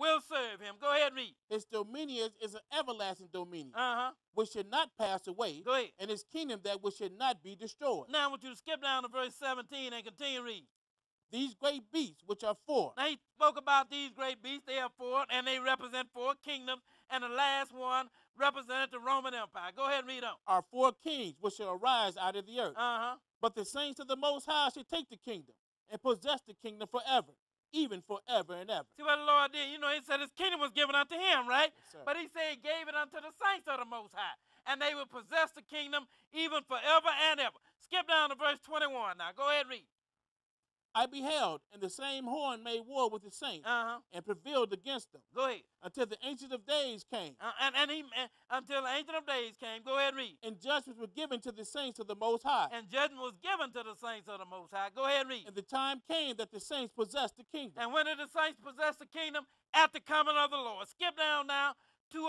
will serve him. Go ahead and read. His dominion is an everlasting dominion, Uh-huh. which should not pass away. Go ahead. And his kingdom that which should not be destroyed. Now I want you to skip down to verse 17 and continue reading. These great beasts, which are four. Now he spoke about these great beasts. They are four, and they represent four kingdoms. And the last one represented the Roman Empire. Go ahead and read on. Are four kings which shall arise out of the earth. Uh-huh. But the saints of the Most High shall take the kingdom and possess the kingdom forever, even forever and ever. See what the Lord did? You know, he said his kingdom was given unto him, right? Yes, but he said he gave it unto the saints of the Most High. And they will possess the kingdom even forever and ever. Skip down to verse 21 now. Go ahead and read. I beheld, and the same horn made war with the saints, Uh-huh. and prevailed against them. Go ahead. Until the Ancient of Days came. Until the Ancient of Days came. Go ahead and read. And judgments were given to the saints of the Most High. And judgment was given to the saints of the Most High. Go ahead and read. And the time came that the saints possessed the kingdom. And when did the saints possess the kingdom? At the coming of the Lord. Skip down now to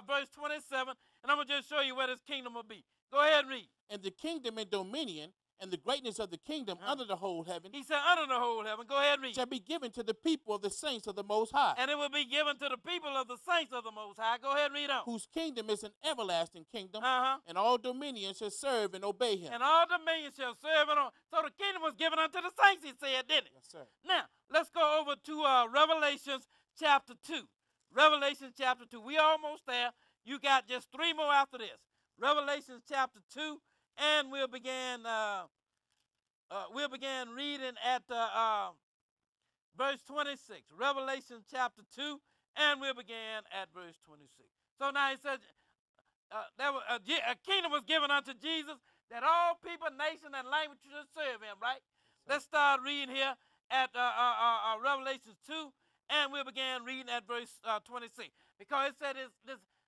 verse 27, and I'm going to just show you where this kingdom will be. Go ahead and read. And the kingdom and dominion and the greatness of the kingdom under the whole heaven. He said under the whole heaven. Go ahead and read. Shall be given to the people of the saints of the Most High. And it will be given to the people of the saints of the Most High. Go ahead and read on. Whose kingdom is an everlasting kingdom. Uh-huh. And all dominion shall serve and obey him. And all dominion shall serve and so the kingdom was given unto the saints, he said, didn't it? Yes, sir. Now, let's go over to Revelations chapter 2. Revelation chapter 2. We almost there. You got just 3 more after this. Revelation chapter 2, and we'll begin reading at verse 26. Revelation chapter 2, and we'll begin at verse 26. So now he says, a kingdom was given unto Jesus that all people, nation, and language should serve him, right? Let's start reading here at Revelation 2, and we'll begin reading at verse 26. Because it said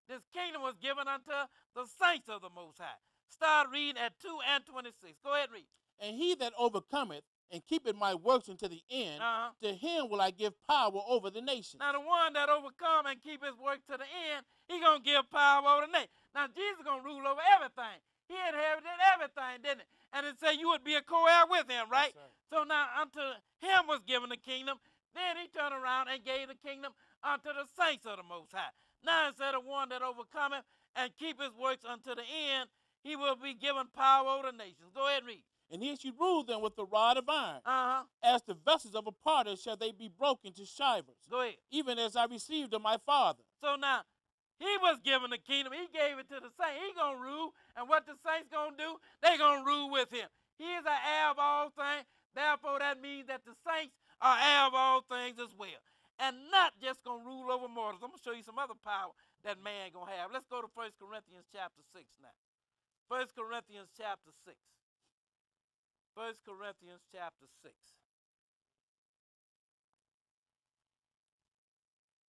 this kingdom was given unto the saints of the Most High. Start reading at 2 and 26. Go ahead and read. And he that overcometh and keepeth my works unto the end, Uh-huh. to him will I give power over the nations. Now the one that overcome and keep his work to the end, he going to give power over the nation. Now Jesus going to rule over everything. He inherited everything, didn't it? And it said you would be a co-heir with him, right? Yes, so now unto him was given the kingdom. Then he turned around and gave the kingdom unto the saints of the Most High. Now it said the one that overcometh and keep his works unto the end, he will be given power over the nations. Go ahead and read. And he should rule them with a rod of iron. Uh-huh. As the vessels of a potter shall they be broken to shivers. Go ahead. Even as I received of my Father. So now, he was given the kingdom. He gave it to the saints. He going to rule. And what the saints going to do, they going to rule with him. He is an heir of all things. Therefore, that means that the saints are heir of all things as well. And not just going to rule over mortals. I'm going to show you some other power that man going to have. Let's go to 1 Corinthians chapter 6 now. 1 Corinthians chapter 6. 1 Corinthians chapter 6.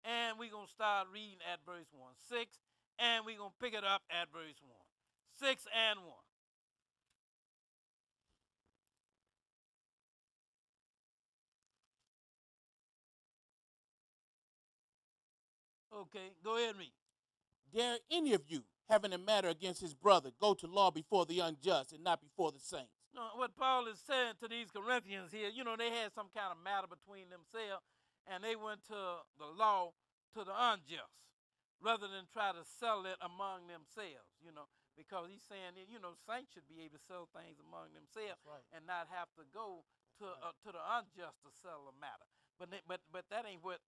And we're going to start reading at verse 1. 6, and we're going to pick it up at verse 1. 6 and 1. Okay, go ahead and read. Dare any of you, having a matter against his brother, go to law before the unjust and not before the saints? No, what Paul is saying to these Corinthians here, you know, they had some kind of matter between themselves, and they went to the law to the unjust rather than try to settle it among themselves, you know, because he's saying, you know, saints should be able to settle things among themselves and not have to go to the unjust to settle a matter. But that ain't what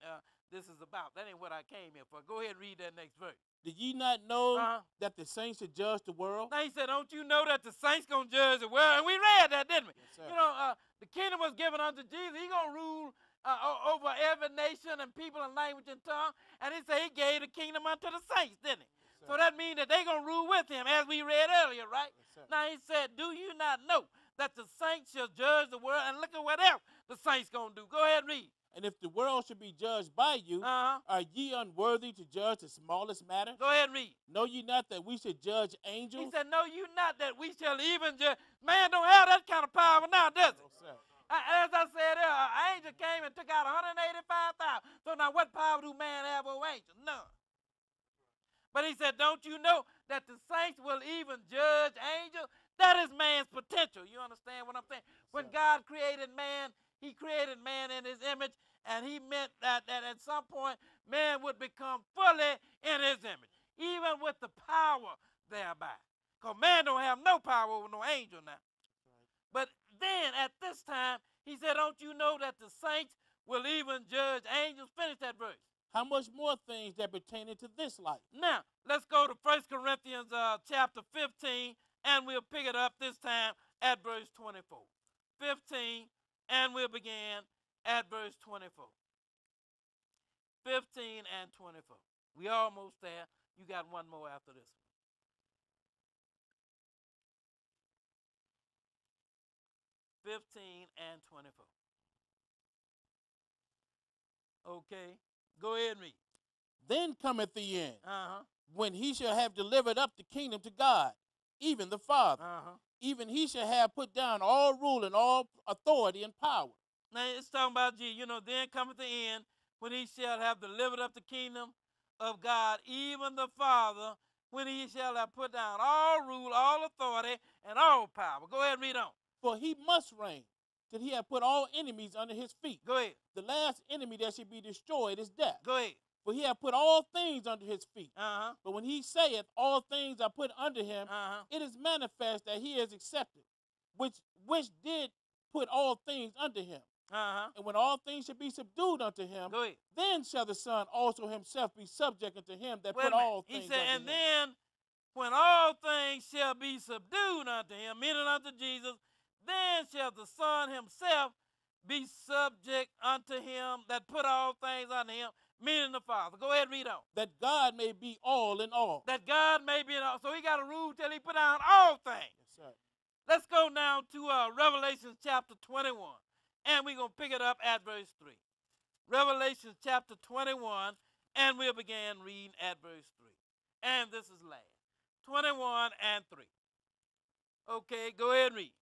this is about. That ain't what I came here for. Go ahead and read that next verse. Did ye not know that the saints should judge the world? Now he said, don't you know that the saints going to judge the world? And we read that, didn't we? Yes, sir. You know, the kingdom was given unto Jesus. He going to rule over every nation and people and language and tongue. And he said he gave the kingdom unto the saints, didn't he? Yes, so that means that they're going to rule with him, as we read earlier, right? Yes, now he said, do you not know that the saints shall judge the world? And look at what else the saints going to do. Go ahead and read. And if the world should be judged by you, are ye unworthy to judge the smallest matter? Go ahead and read. Know ye not that we should judge angels? He said, know you not that we shall even judge. Man don't have that kind of power now, does it? No, sir. As I said earlier, an angel came and took out 185,000. So now what power do man have over angels? None. But he said, don't you know that the saints will even judge angels? That is man's potential. You understand what I'm saying? When God created man, he created man in his image, And he meant that at some point man would become fully in his image, even with the power thereby. Because man don't have no power over no angel now. But then at this time, he said, don't you know that the saints will even judge angels? Finish that verse. How much more things that pertain to this life? Now, let's go to 1 Corinthians chapter 15, and we'll pick it up this time at verse 24. 15, and we'll begin at verse 24. 15 and 24. We almost there. You got one more after this one. 15 and 24. Okay, go ahead and read. Then cometh the end, Uh-huh. when he shall have delivered up the kingdom to God, even the Father. Uh-huh. Even he shall have put down all rule and all authority and power. Now it's talking about Jesus. You know, then cometh the end, when he shall have delivered up the kingdom of God, even the Father, when he shall have put down all rule, all authority, and all power. Go ahead and read on. For he must reign till he have put all enemies under his feet. Go ahead. The last enemy that should be destroyed is death. Go ahead. For he hath put all things under his feet. Uh-huh. But when he saith all things are put under him, Uh-huh. it is manifest that he is accepted, which did put all things under him. Uh-huh. And when all things shall be subdued unto him, Go ahead. then shall the Son also himself be subject unto him that Wait put a minute. all things He said, under and him. then when all things shall be subdued unto him, meaning unto Jesus, then shall the Son himself be subject unto him that put all things unto him, meaning the Father. Go ahead and read on. That God may be all in all. That God may be in all. So he got to rule till he put down all things. Yes, sir. Let's go now to Revelation chapter 21. And we're going to pick it up at verse 3. Revelation chapter 21. And we'll begin reading at verse 3. And this is last. 21 and 3. Okay, go ahead and read.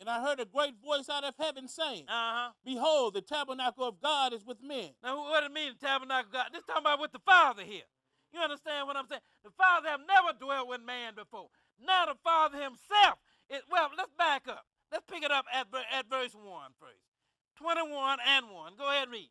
And I heard a great voice out of heaven saying, Uh-huh. Behold, the tabernacle of God is with men. Now, what does it mean, the tabernacle of God? This is talking about with the Father here. You understand what I'm saying? The Father have never dwelt with man before. Now the Father himself is, well, let's back up. Let's pick it up at verse 1 first. 21 and 1. Go ahead and read.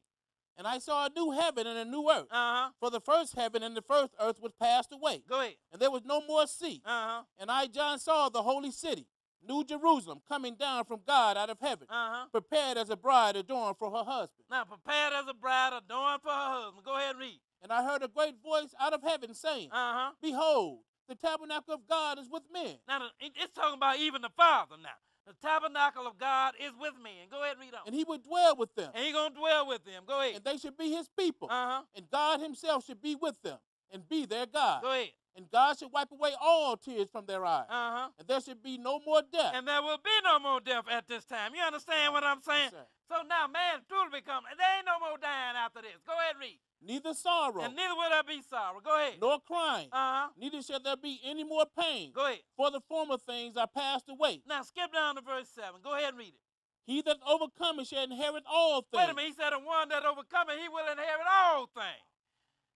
And I saw a new heaven and a new earth. Uh-huh. For the first heaven and the first earth was passed away. Go ahead. And there was no more sea. Uh-huh. And I, John, saw the holy city, New Jerusalem, coming down from God out of heaven, Uh-huh. prepared as a bride adorned for her husband. Now, prepared as a bride adorned for her husband. Go ahead and read. And I heard a great voice out of heaven saying, Uh-huh. Behold, the tabernacle of God is with men. Now, it's talking about even the Father now. The tabernacle of God is with men. Go ahead and read on. And he would dwell with them. And he's going to dwell with them. Go ahead. And they should be his people. Uh-huh. And God himself should be with them and be their God. Go ahead. And God should wipe away all tears from their eyes. Uh-huh. And there should be no more death. And there will be no more death at this time. You understand what I'm saying? Yes, sir. So now man truly become, there ain't no more dying after this. Go ahead and read. Neither sorrow, And neither will there be sorrow. Go ahead. nor crying, Uh-huh. neither shall there be any more pain. Go ahead. For the former things are passed away. Now skip down to verse 7. Go ahead and read it. He that overcometh shall inherit all things. Wait a minute. He said the one that overcometh, he will inherit all things.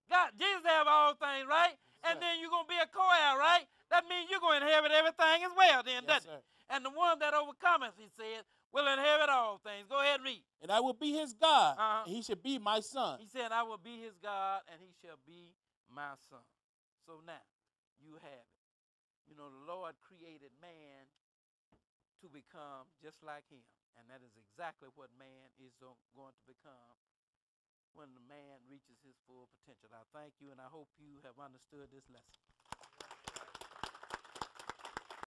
God, Jesus have all things, right? And then you're going to be a co-heir, right? That means you're going to inherit everything as well then, Yes, doesn't sir. it? And the one that overcometh, he said, will inherit all things. Go ahead and read. And I will be his God, Uh-huh. and he shall be my son. He said, I will be his God, and he shall be my son. So now, you have it. You know, the Lord created man to become just like him. And that is exactly what man is going to become when the man reaches his full potential. I thank you, and I hope you have understood this lesson.